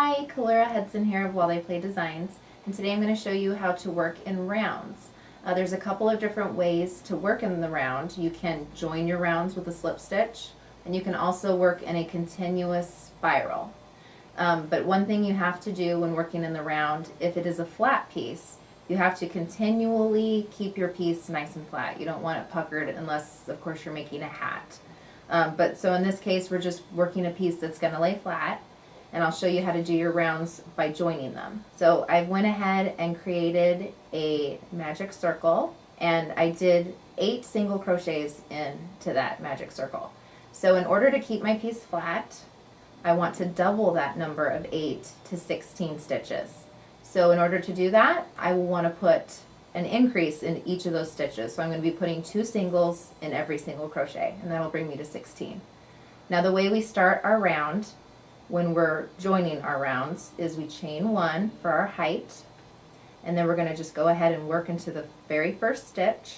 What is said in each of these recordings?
Hi, Kalurah Hudson here of While They Play Designs, and today I'm going to show you how to work in rounds. There's a couple of different ways to work in the round. You can join your rounds with a slip stitch, and you can also work in a continuous spiral. But one thing you have to do when working in the round, if it is a flat piece, you have to continually keep your piece nice and flat. You don't want it puckered unless, of course, you're making a hat. So in this case, we're just working a piece that's going to lay flat. And I'll show you how to do your rounds by joining them. So I went ahead and created a magic circle, and I did 8 single crochets into that magic circle. So in order to keep my piece flat, I want to double that number of 8 to 16 stitches. So in order to do that, I will want to put an increase in each of those stitches. So I'm going to be putting 2 singles in every single crochet, and that'll bring me to 16. Now the way we start our round when we're joining our rounds is we chain 1 for our height, and then we're going to just go ahead and work into the very first stitch,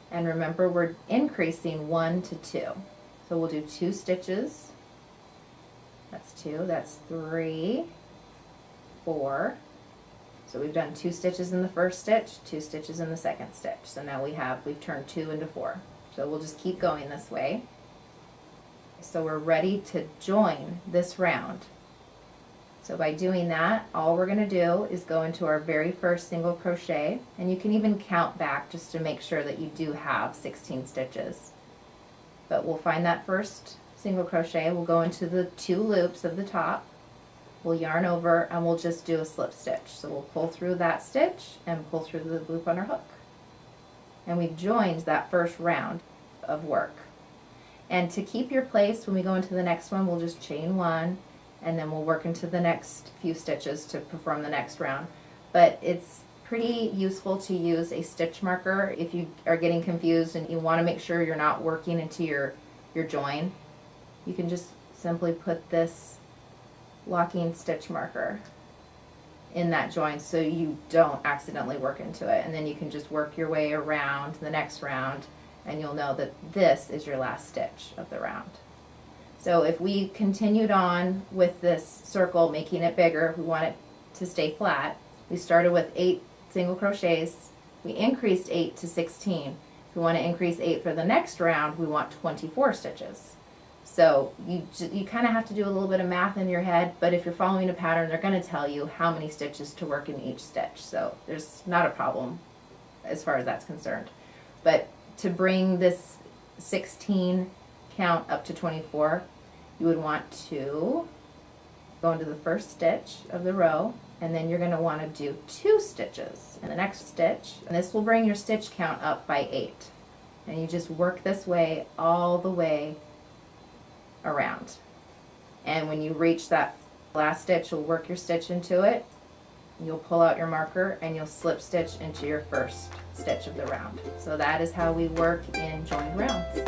and remember we're increasing 1 to 2. So we'll do 2 stitches, that's 2, that's 3, 4, so we've done 2 stitches in the first stitch, 2 stitches in the second stitch, so now we've turned 2 into 4. So we'll just keep going this way. So we're ready to join this round. So by doing that, all we're going to do is go into our very first single crochet, and you can even count back just to make sure that you do have 16 stitches. But we'll find that first single crochet, we'll go into the 2 loops of the top, we'll yarn over, and we'll just do a slip stitch. So we'll pull through that stitch and pull through the loop on our hook. And we've joined that first round of work. And to keep your place, when we go into the next one, we'll just chain 1, and then we'll work into the next few stitches to perform the next round. But it's pretty useful to use a stitch marker if you are getting confused and you want to make sure you're not working into your join. You can just simply put this locking stitch marker in that join so you don't accidentally work into it. And then you can just work your way around the next round, and you'll know that this is your last stitch of the round. So if we continued on with this circle, making it bigger, if we want it to stay flat, we started with 8 single crochets, we increased 8 to 16. If we want to increase 8 for the next round, we want 24 stitches. So you kind of have to do a little bit of math in your head, but if you're following a pattern, they're going to tell you how many stitches to work in each stitch. So there's not a problem as far as that's concerned. But to bring this 16 count up to 24, you would want to go into the first stitch of the row, and then you're going to want to do 2 stitches in the next stitch, and this will bring your stitch count up by 8. And you just work this way all the way around. And when you reach that last stitch, you'll work your stitch into it, you'll pull out your marker, and you'll slip stitch into your first stitch of the round. So that is how we work in joined rounds.